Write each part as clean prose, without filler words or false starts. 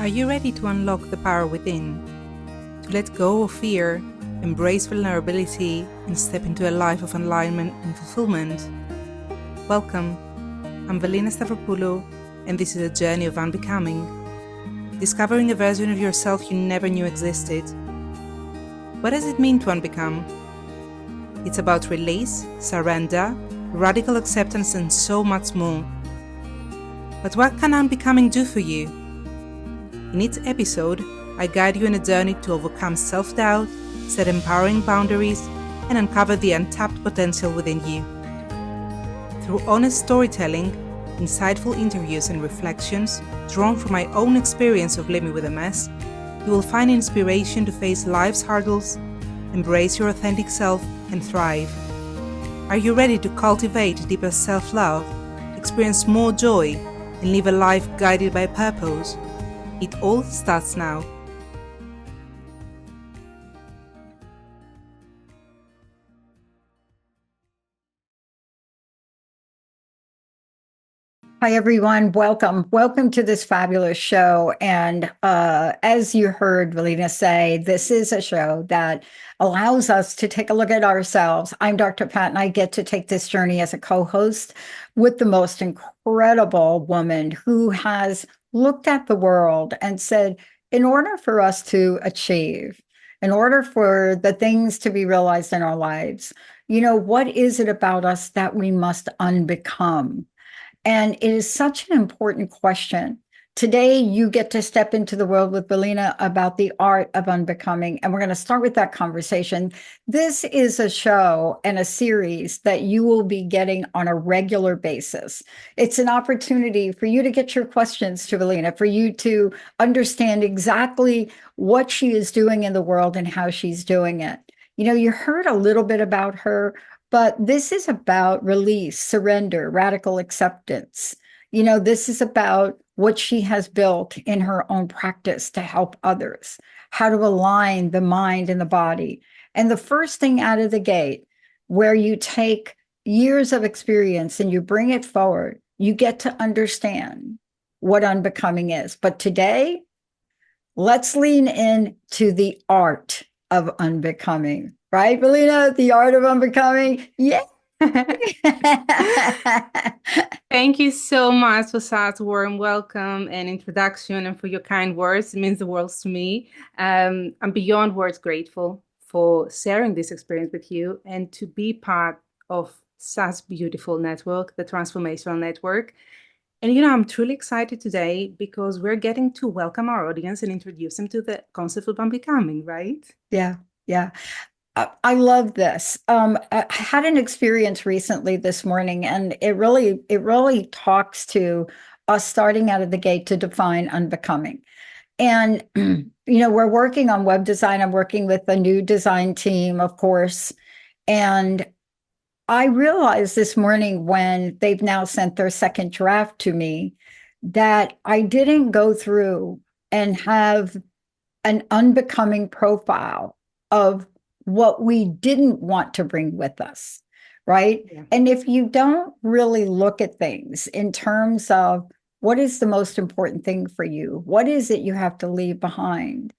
Are you ready to unlock the power within? To let go of fear, embrace vulnerability, and step into a life of alignment and fulfillment? Welcome. I'm Valina Stavropoulou, and this is a journey of unbecoming. Discovering a version of yourself you never knew existed. What does it mean to unbecome? It's about release, surrender, radical acceptance, and so much more. But what can unbecoming do for you? In each episode, I guide you on a journey to overcome self-doubt, set empowering boundaries, and uncover the untapped potential within you. Through honest storytelling, insightful interviews and reflections drawn from my own experience of living with MS, you will find inspiration to face life's hurdles, embrace your authentic self, and thrive. Are you ready to cultivate deeper self-love, experience more joy, and live a life guided by purpose? It all starts now. Hi, everyone. Welcome. Welcome to this fabulous show. And as you heard Valina say, this is a show that allows us to take a look at ourselves. I'm Dr. Pat, and I get to take this journey as a co-host with the most incredible woman who has looked at the world and said, in order for us to achieve, in order for the things to be realized in our lives, what is it about us that we must unbecome? And it is such an important question. Today, you get to step into the world with Valina about the art of unbecoming. And we're going to start with that conversation. This is a show and a series that you will be getting on a regular basis. It's an opportunity for you to get your questions to Valina, for you to understand exactly what she is doing in the world and how she's doing it. You heard a little bit about her, but this is about release, surrender, radical acceptance. This is about what she has built in her own practice to help others, how to align the mind and the body. And the first thing out of the gate, where you take years of experience and you bring it forward, you get to understand what unbecoming is. But today, let's lean into the art of unbecoming. Right, Valina? The art of unbecoming. Yeah. Thank you so much for such a warm welcome and introduction and for your kind words. It means the world to me. I'm beyond words grateful for sharing this experience with you and to be part of such beautiful network, the Transformational Network. And I'm truly excited today because we're getting to welcome our audience and introduce them to the concept of unbecoming, right? Yeah. I love this. I had an experience recently this morning, and it really talks to us starting out of the gate to define unbecoming. And, we're working on web design. I'm working with a new design team, of course. And I realized this morning when they've now sent their second draft to me that I didn't go through and have an unbecoming profile of what we didn't want to bring with us, right? Yeah. And if you don't really look at things in terms of what is the most important thing for you, what is it you have to leave behind,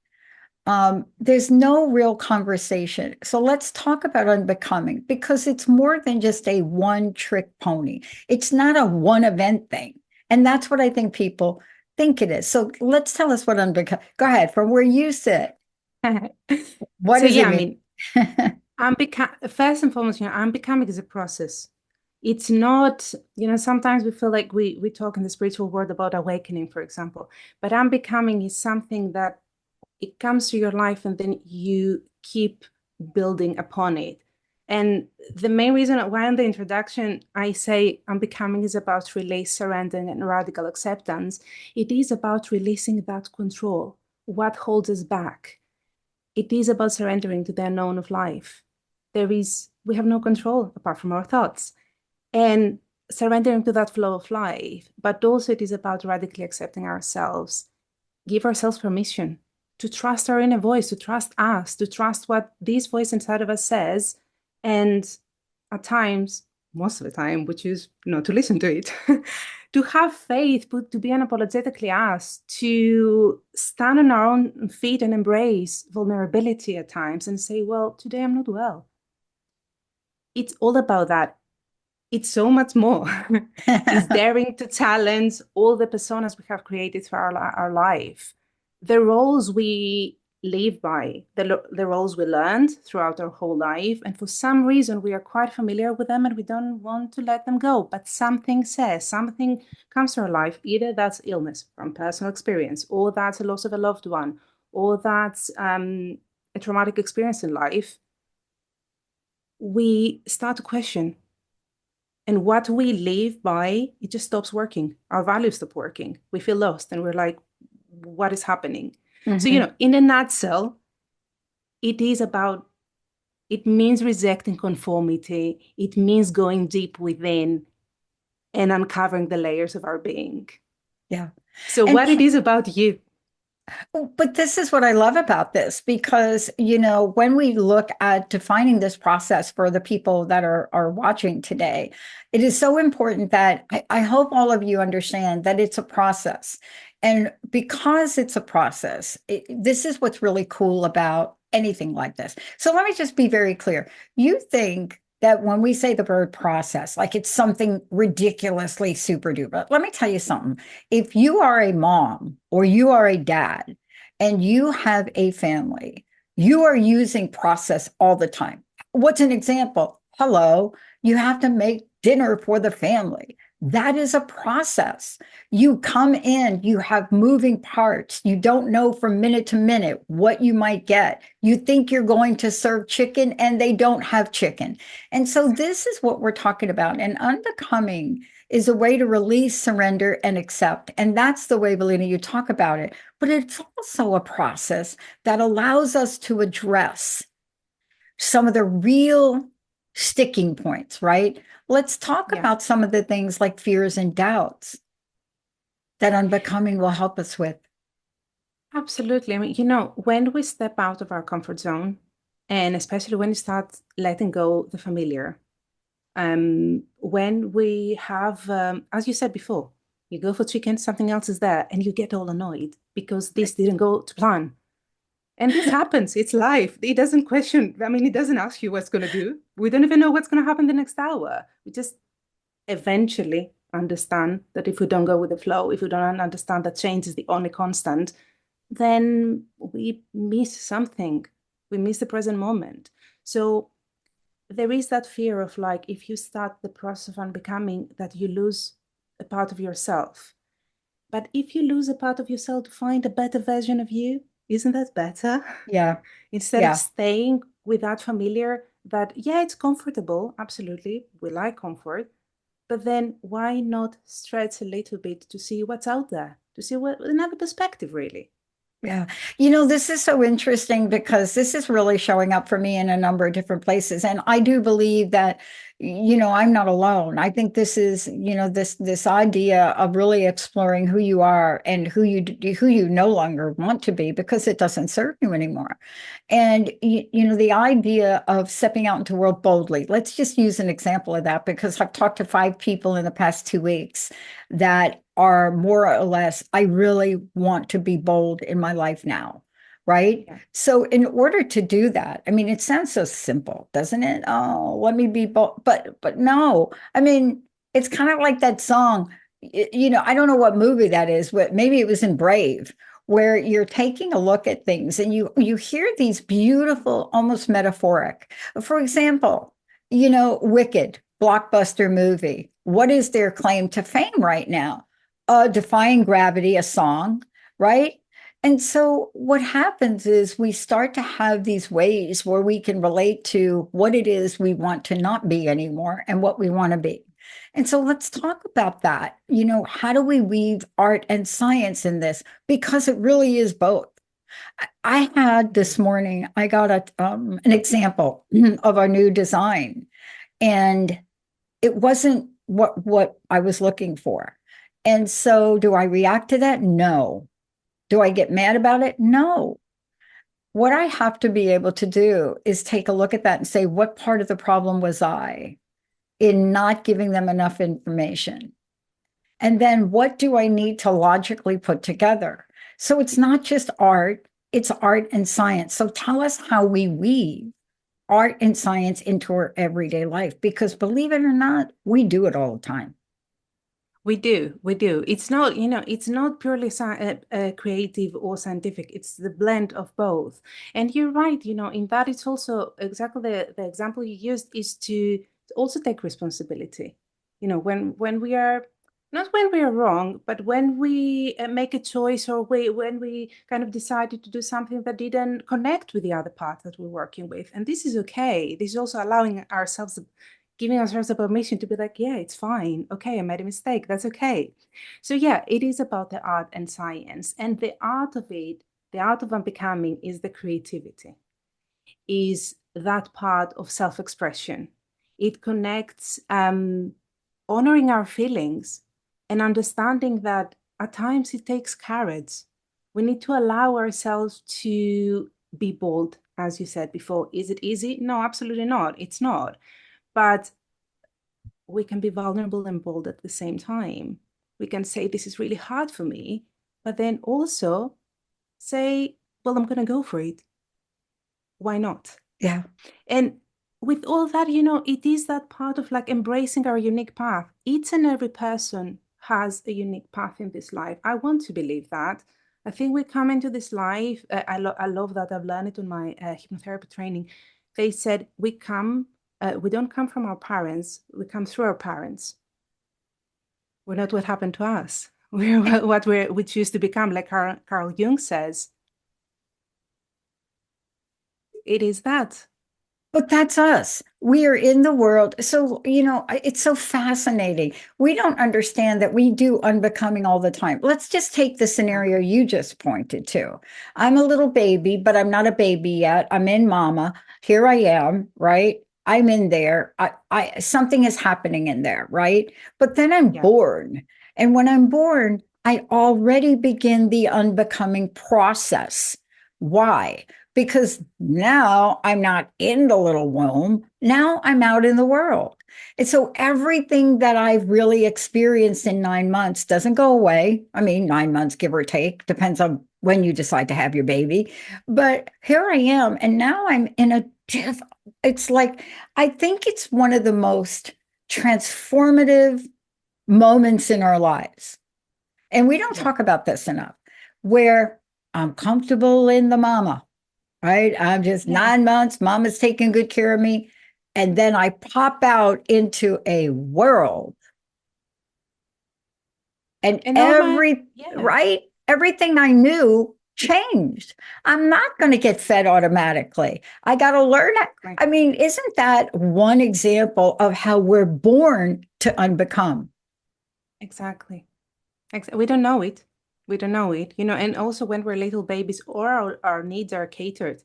there's no real conversation. So let's talk about unbecoming, because it's more than just a one-trick pony. It's not a one-event thing. And that's what I think people think it is. So let's tell us what unbecoming. Go ahead, from where you sit. What does it mean? First and foremost, unbecoming is a process. It's not, sometimes we feel like we talk in the spiritual world about awakening, for example, but unbecoming is something that it comes to your life and then you keep building upon it. And the main reason why in the introduction I say unbecoming is about release, surrendering, and radical acceptance, it is about releasing that control, what holds us back. It is about surrendering to the unknown of life. We have no control apart from our thoughts, and surrendering to that flow of life. But also it is about radically accepting ourselves, give ourselves permission to trust our inner voice, to trust us, to trust what this voice inside of us says, and at times most of the time, we choose not to listen to it. To have faith, but to be unapologetically us, to stand on our own feet and embrace vulnerability at times and say, well, today I'm not well. It's all about that. It's so much more. It's daring to challenge all the personas we have created for our life, the roles we live by, the roles we learned throughout our whole life. And for some reason, we are quite familiar with them and we don't want to let them go. But something says, something comes to our life, either that's illness from personal experience, or that's a loss of a loved one, or that's a traumatic experience in life. We start to question, and what we live by, it just stops working. Our values stop working. We feel lost and we're like, what is happening? So, Mhm. in a nutshell, it is about, it means rejecting conformity. It means going deep within and uncovering the layers of our being. Yeah. So And what it is about you. but this is what I love about this because, when we look at defining this process for the people that are watching today, it is so important that I hope all of you understand that it's a process. And because it's a process, this is what's really cool about anything like this. So let me just be very clear. You think that when we say the word process, like it's something ridiculously super duper. Let me tell you something. If you are a mom or you are a dad and you have a family, you are using process all the time. What's an example? Hello, you have to make dinner for the family. That is a process. You come in, you have moving parts. You don't know from minute to minute what you might get. You think you're going to serve chicken and they don't have chicken. And so this is what we're talking about. And unbecoming is a way to release, surrender, and accept. And that's the way, Valina, you talk about it. But it's also a process that allows us to address some of the real sticking points, right? Let's talk Yeah, about some of the things like fears and doubts that unbecoming will help us with. absolutely. I mean, when we step out of our comfort zone, and especially when you start letting go the familiar, when we have, as you said before, you go for chicken, something else is there, and you get all annoyed because this didn't go to plan. And this happens. It's life. It doesn't question. I mean, it doesn't ask you what's going to do. We don't even know what's going to happen the next hour. We just eventually understand that if we don't go with the flow, if we don't understand that change is the only constant, then we miss something. We miss the present moment. So there is that fear of like, if you start the process of unbecoming, that you lose a part of yourself. But if you lose a part of yourself to find a better version of you, isn't that better? Yeah, Instead of yeah. staying with that familiar, that, yeah, it's comfortable. Absolutely. We like comfort. But then why not stretch a little bit to see what's out there, to see what another perspective, really? Yeah. This is so interesting because this is really showing up for me in a number of different places. And I do believe that, I'm not alone. I think this is, this idea of really exploring who you are and who you no longer want to be because it doesn't serve you anymore. And the idea of stepping out into the world boldly. Let's just use an example of that because I've talked to 5 people in the past 2 weeks that are more or less, I really want to be bold in my life now. Right. Yeah. So, in order to do that, I mean, it sounds so simple, doesn't it? Oh, let me be bold. But no, I mean, it's kind of like that song. I don't know what movie that is, but maybe it was in Brave, where you're taking a look at things and you hear these beautiful, almost metaphoric. For example, Wicked, blockbuster movie. What is their claim to fame right now? Defying Gravity, a song, right? And so what happens is we start to have these ways where we can relate to what it is we want to not be anymore and what we want to be. And so let's talk about that. How do we weave art and science in this? Because it really is both. I had this morning, I got an example of our new design, and it wasn't what I was looking for. And so do I react to that? No. Do I get mad about it? No. What I have to be able to do is take a look at that and say, what part of the problem was I? in not giving them enough information? And then what do I need to logically put together? So it's not just art, it's art and science. So tell us how we weave art and science into our everyday life, because believe it or not, we do it all the time. We do, we do. It's not, it's not purely creative or scientific. It's the blend of both. And you're right, in that it's also exactly the example you used is to also take responsibility. When we are, not when we are wrong, but when we make a choice or when we kind of decided to do something that didn't connect with the other part that we're working with. And this is okay. This is also allowing ourselves giving ourselves the permission to be like, yeah, it's fine. Okay, I made a mistake. That's okay. So yeah, it is about the art and science. And the art of it, the art of unbecoming is the creativity, is that part of self-expression. It connects honoring our feelings and understanding that at times it takes courage. We need to allow ourselves to be bold, as you said before. Is it easy? No, absolutely not. It's not. But we can be vulnerable and bold at the same time. We can say, this is really hard for me, but then also say, well, I'm going to go for it. Why not? Yeah. And with all that, it is that part of like embracing our unique path. Each and every person has a unique path in this life. I want to believe that. I think we come into this life. I love that. I've learned it on my hypnotherapy training. They said we don't come from our parents. We come through our parents. We're not what happened to us. We're what we choose to become, like Carl Jung says. It is that. But that's us. We are in the world. So, it's so fascinating. We don't understand that we do unbecoming all the time. Let's just take the scenario you just pointed to. I'm a little baby, but I'm not a baby yet. I'm in mama. Here I am, right? I'm in there. I something is happening in there, right? But then I'm Yeah. born. And when I'm born, I already begin the unbecoming process. Why? Because now I'm not in the little womb. Now I'm out in the world. And so everything that I've really experienced in 9 months doesn't go away. I mean, 9 months, give or take, depends on when you decide to have your baby. But here I am. And now I'm in it's like, I think it's one of the most transformative moments in our lives. And we don't Yeah. talk about this enough, where I'm comfortable in the mama, right? I'm just Yeah. 9 months. Mama's taking good care of me. And then I pop out into a world and And all my, yeah, right? Everything I knew changed. I'm not going to get fed automatically. I got to learn it. right. I mean, isn't that one example of how we're born to unbecome? Exactly. We don't know it. We don't know it, and also when we're little babies, or our needs are catered.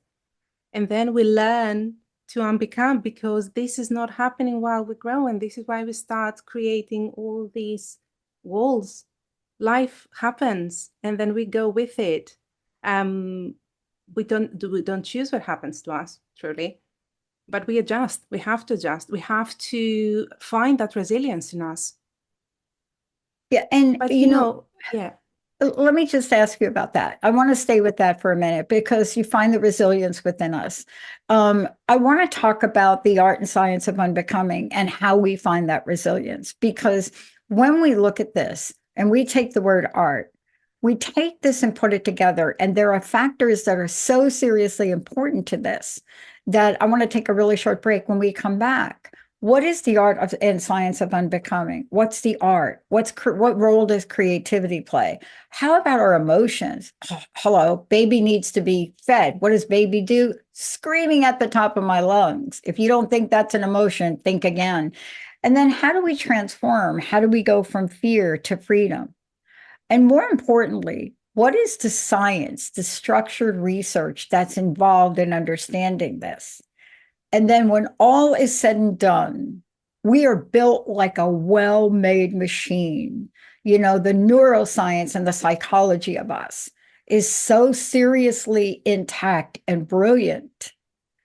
And then we learn to unbecome because this is not happening while we grow. And this is why we start creating all these walls. Life happens and then we go with it. Um, we don't choose what happens to us, truly, but we adjust. We have to adjust. We have to find that resilience in us. Yeah. And, But yeah, let me just ask you about that. I want to stay with that for a minute because you find the resilience within us. I want to talk about the art and science of unbecoming and how we find that resilience. Because when we look at this and we take the word art, we take this and put it together, and there are factors that are so seriously important to this that I want to take a really short break. When we come back, what is the art of and science of unbecoming? What's the art? What role does creativity play? How about our emotions? Hello, baby needs to be fed. What does baby do? Screaming at the top of my lungs. If you don't think that's an emotion, think again. And then how do we transform? How do we go from fear to freedom? And more importantly, what is the science, the structured research that's involved in understanding this? And then when all is said and done, we are built like a well made machine. The neuroscience and the psychology of us is so seriously intact and brilliant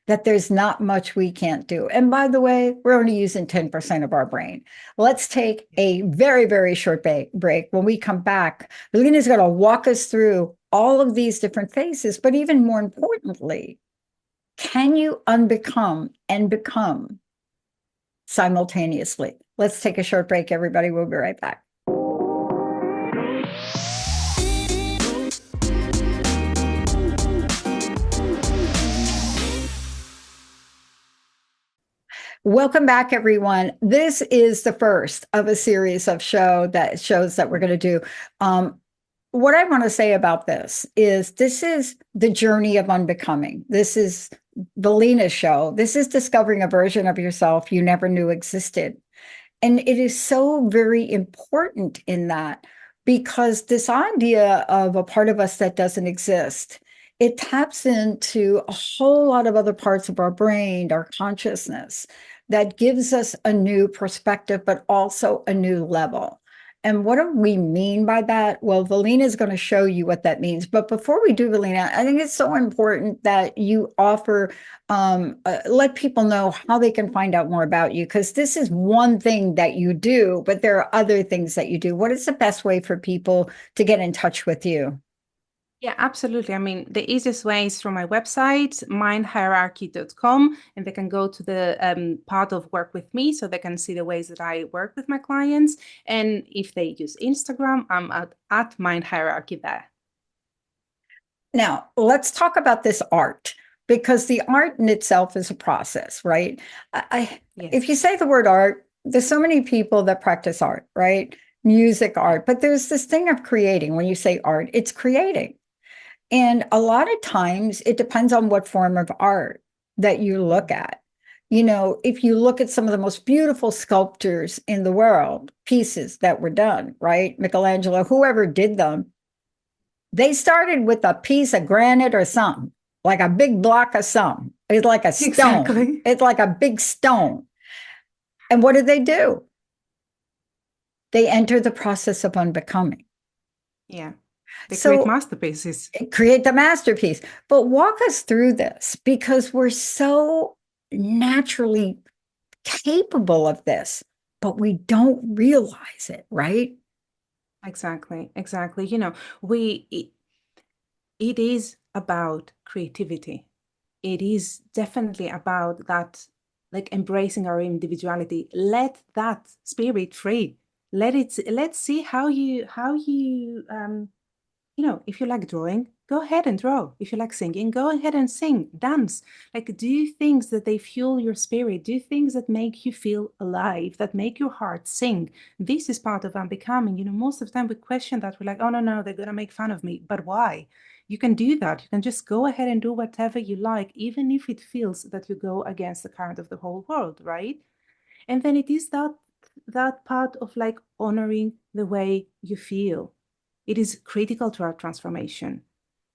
that there's not much we can't do. And by the way, we're only using 10% of our brain. Let's take a very, very short break. When we come back, Valina's going to walk us through all of these different phases, but even more importantly, can you unbecome and become simultaneously? Let's take a short break, everybody. We'll be right back. Welcome back, everyone. This is the first of a series of shows that we're going to do. What I want to say about this is the journey of unbecoming. This is Valina's show. This is discovering a version of yourself you never knew existed. And it is so very important in that, because this idea of a part of us that doesn't exist, it taps into a whole lot of other parts of our brain, our consciousness, that gives us a new perspective, but also a new level. And what do we mean by that? Well, Valina is going to show you what that means. But before we do, Valina, I think it's so important that you offer, let people know how they can find out more about you, because this is one thing that you do, but there are other things that you do. What is the best way for people to get in touch with you? Yeah, absolutely. I mean, the easiest way is through my website, mindhierarchy.com, and they can go to the part of work with me so they can see the ways that I work with my clients. And if they use Instagram, I'm at mindhierarchy there. Now, let's talk about this art, because the art in itself is a process, right? Yes. If you say the word art, there's so many people that practice art, right? Music, art, but there's this thing of creating. When you say art, it's creating. And a lot of times it depends on what form of art that you look at. You know, if you look at some of the most beautiful sculptures in the world, pieces that were done, right? Michelangelo, whoever did them, they started with a piece of granite or something, like a big block of something. It's like a stone. Exactly. It's like a big stone. And what did they do? They enter the process of unbecoming. Yeah. They create So masterpieces. create the masterpiece. But walk us through this, because we're so naturally capable of this, but we don't realize it, right? Exactly. Exactly. You know, it is about creativity. It is definitely about that, like embracing our individuality. Let that spirit free. Let's see how you if you like drawing, go ahead and draw. If you like singing, go ahead and sing, dance. Like, do things that they fuel your spirit, do things that make you feel alive, that make your heart sing. This is part of unbecoming. Most of the time we question that. We're like, oh, no, they're going to make fun of me. But why? You can do that. You can just go ahead and do whatever you like, even if it feels that you go against the current of the whole world, right? And then it is that part of like honoring the way you feel. It is critical to our transformation.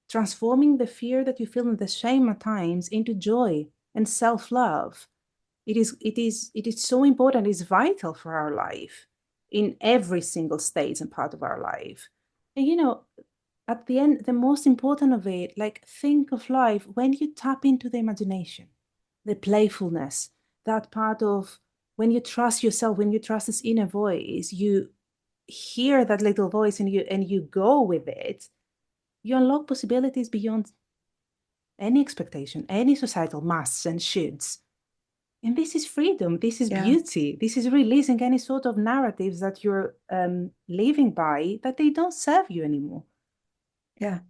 Transforming the fear that you feel and the shame at times into joy and self-love. It is so important, it's vital for our life in every single stage and part of our life. And at the end, the most important of it, like think of life when you tap into the imagination, the playfulness, that part of when you trust yourself, when you trust this inner voice, you hear that little voice and you go with it, you unlock possibilities beyond any expectation, any societal musts and shoulds. And this is freedom, this is Yeah. beauty, this is releasing any sort of narratives that you're living by that they don't serve you anymore. Yeah.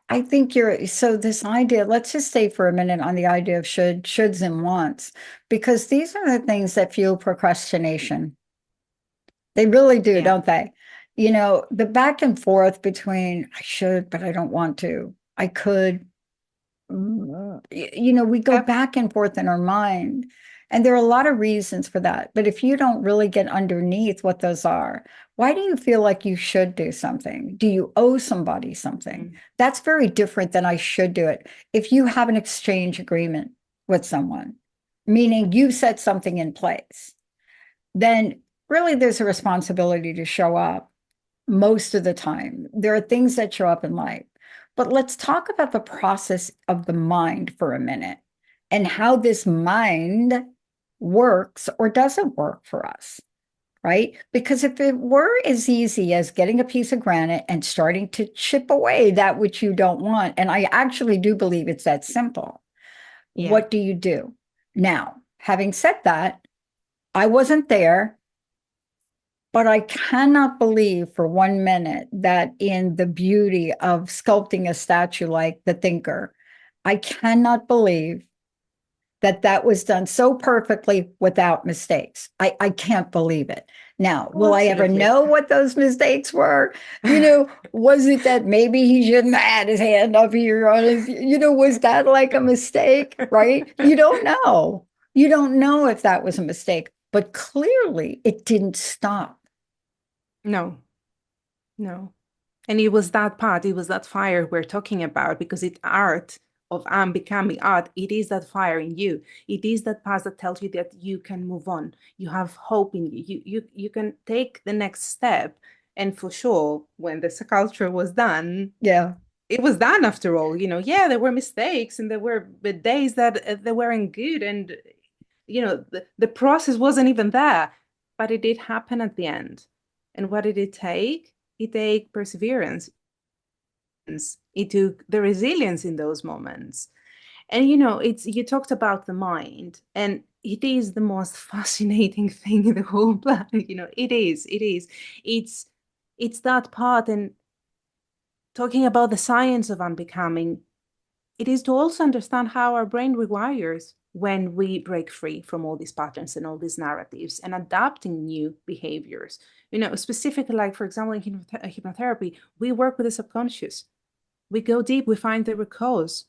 I think so this idea, let's just stay for a minute on the idea of shoulds and wants, because these are the things that fuel procrastination. They really do, Yeah. don't they? You know, the back and forth between I should, but I don't want to. I could, we go Yep. back and forth in our mind. And there are a lot of reasons for that. But if you don't really get underneath what those are, why do you feel like you should do something? Do you owe somebody something? That's very different than I should do it. If you have an exchange agreement with someone, meaning you set something in place, then really there's a responsibility to show up most of the time. There are things that show up in life. But let's talk about the process of the mind for a minute. and how this mind works or doesn't work for us, right? Because if it were as easy as getting a piece of granite and starting to chip away that which you don't want, and I actually do believe it's that simple, Yeah. what do you do? Now, having said that, I wasn't there, but I cannot believe for 1 minute that in the beauty of sculpting a statue like the thinker, I cannot believe that that was done so perfectly without mistakes. I can't believe it. Now, Oh, will I ever absolutely. know what those mistakes were? Was it that maybe he shouldn't have had his hand up here on his, was that like a mistake, right? You don't know. You don't know if that was a mistake, but clearly it didn't stop. No, no. And it was that part, it was that fire we're talking about, because it's art of unbecoming art. It is that fire in you. It is that part that tells you that you can move on. You have hope in you. You can take the next step. And for sure, when the sculpture was done, Yeah. it was done after all. Yeah, there were mistakes and there were days that they weren't good. And, the process wasn't even there, but it did happen at the end. And what did it take? It take perseverance. It took the resilience in those moments. And it's you talked about the mind, and it is the most fascinating thing in the whole planet. It is. It's that part. And talking about the science of unbecoming, it is to also understand how our brain rewires when we break free from all these patterns and all these narratives and adapting new behaviors. Specifically, like for example, in hypnotherapy, we work with the subconscious. We go deep, we find the root cause,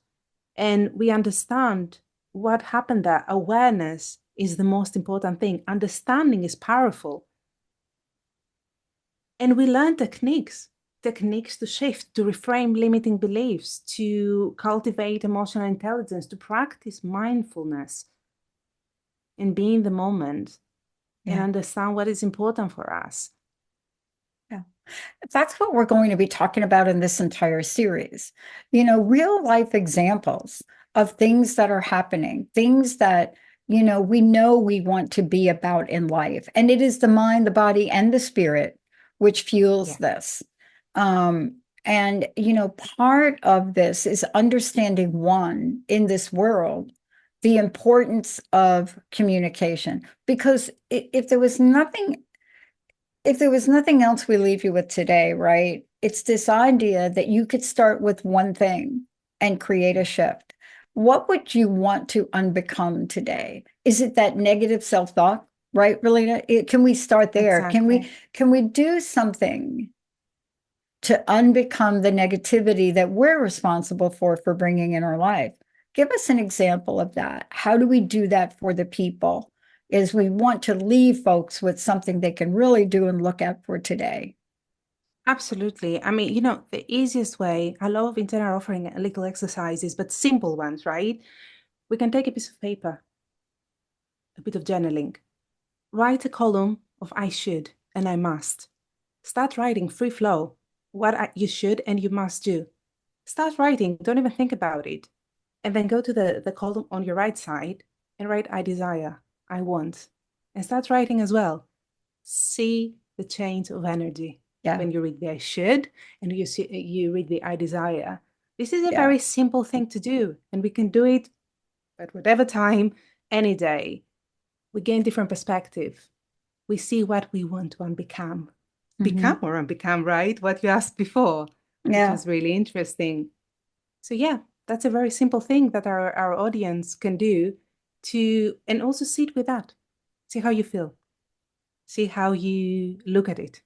and we understand what happened there. Awareness is the most important thing. Understanding is powerful. And we learn techniques to shift, to reframe limiting beliefs, to cultivate emotional intelligence, to practice mindfulness and be in the moment and Yeah. understand what is important for us. Yeah. That's what we're going to be talking about in this entire series. Real life examples of things that are happening, things that, we know we want to be about in life. And it is the mind, the body, and the spirit which fuels Yeah, this. And part of this is understanding one in this world, the importance of communication. Because if there was nothing else we leave you with today, right? It's this idea that you could start with one thing and create a yeah, shift. What would you want to unbecome today? Is it that negative self-thought, right, Relina? Can we start there? Can we exactly. can we do something to unbecome the negativity that we're responsible for bringing in our life? Give us an example of that. How do we do that for the people? Is we want to leave folks with something they can really do and look at for today. Absolutely. I mean, the easiest way, I love internal offering little exercises, but simple ones, right? We can take a piece of paper, a bit of journaling, write a column of I should and I must. Start writing free flow, you should and you must do. Start writing, don't even think about it. And then go to the column on your right side and write I desire, I want. And start writing as well. See the change of energy Yeah, when you read the I should and you read the I desire. This is a yeah. very simple thing to do, and we can do it at whatever time, any day. We gain different perspective. We see what we want to unbecome. Hmm. Become or unbecome, right? What you asked before, which Yeah. was really interesting. So yeah, that's a very simple thing that our audience can do to, and also sit with that. See how you feel. See how you look at it.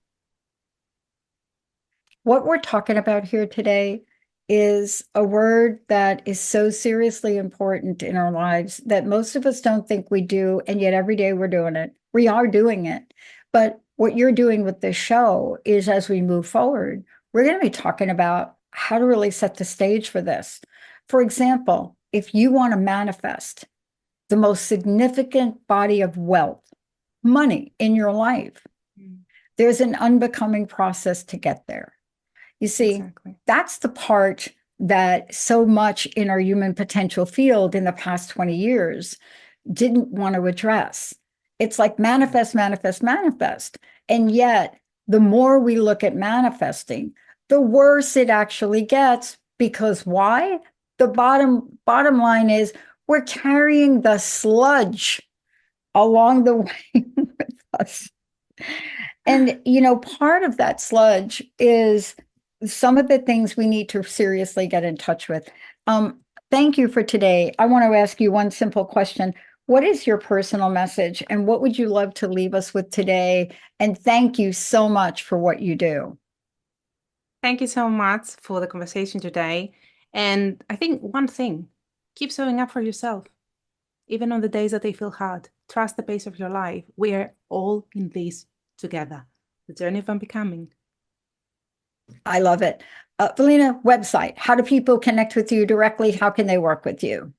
What we're talking about here today is a word that is so seriously important in our lives that most of us don't think we do. And yet every day we're doing it. We are doing it. But what you're doing with this show is as we move forward, we're going to be talking about how to really set the stage for this. For example, if you want to manifest the most significant body of wealth, money in your life, Mm, there's an unbecoming process to get there. You see, exactly. that's the part that so much in our human potential field in the past 20 years didn't want to address. It's like manifest, manifest, manifest. And yet, the more we look at manifesting, the worse it actually gets. Because why? The bottom line is we're carrying the sludge along the way with us. And, part of that sludge is some of the things we need to seriously get in touch with. Thank you for today. I want to ask you one simple question. What is your personal message, and what would you love to leave us with today? And thank you so much for what you do. Thank you so much for the conversation today. And I think one thing, keep showing up for yourself. Even on the days that they feel hard, trust the pace of your life. We are all in this together. The Journey of Unbecoming. I love it. Valina, website. How do people connect with you directly? How can they work with you?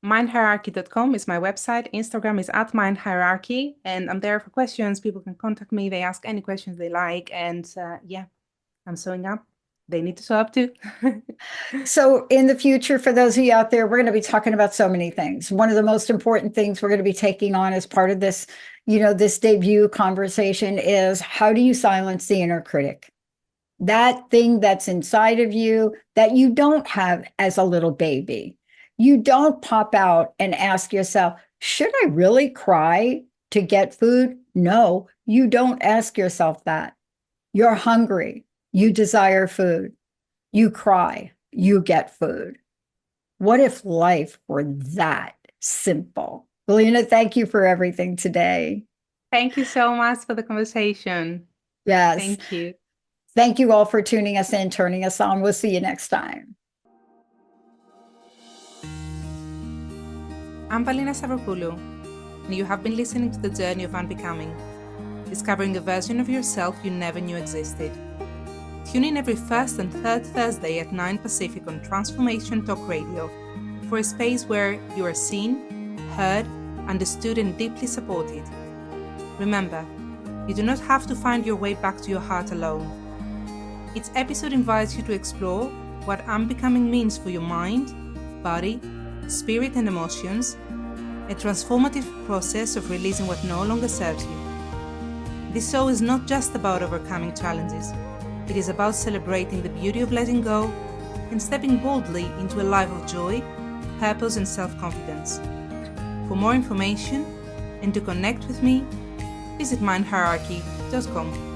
mindhierarchy.com is my website. Instagram is @mindhierarchy, and I'm there for questions. People can contact me. They ask any questions they like, and I'm showing up. They need to show up too. So in the future, for those of you out there, we're going to be talking about so many things. One of the most important things we're going to be taking on as part of this, this debut conversation is, how do you silence the inner critic? That thing that's inside of you that you don't have as a little baby. You don't pop out and ask yourself, should I really cry to get food? No, you don't ask yourself that. You're hungry. You desire food. You cry. You get food. What if life were that simple? Valina, thank you for everything today. Thank you so much for the conversation. Yes. Thank you. Thank you all for tuning us in, turning us on. We'll see you next time. I'm Valina Stavropoulou, and you have been listening to the Journey of Unbecoming, discovering a version of yourself you never knew existed. Tune in every first and third Thursday at 9 Pacific on Transformation Talk Radio for a space where you are seen, heard, understood, and deeply supported. Remember, you do not have to find your way back to your heart alone. Each episode invites you to explore what unbecoming means for your mind, body, spirit, and emotions, a transformative process of releasing what no longer serves you. This show is not just about overcoming challenges. It is about celebrating the beauty of letting go and stepping boldly into a life of joy, purpose, and self-confidence. For more information and to connect with me, visit mindhierarchy.com.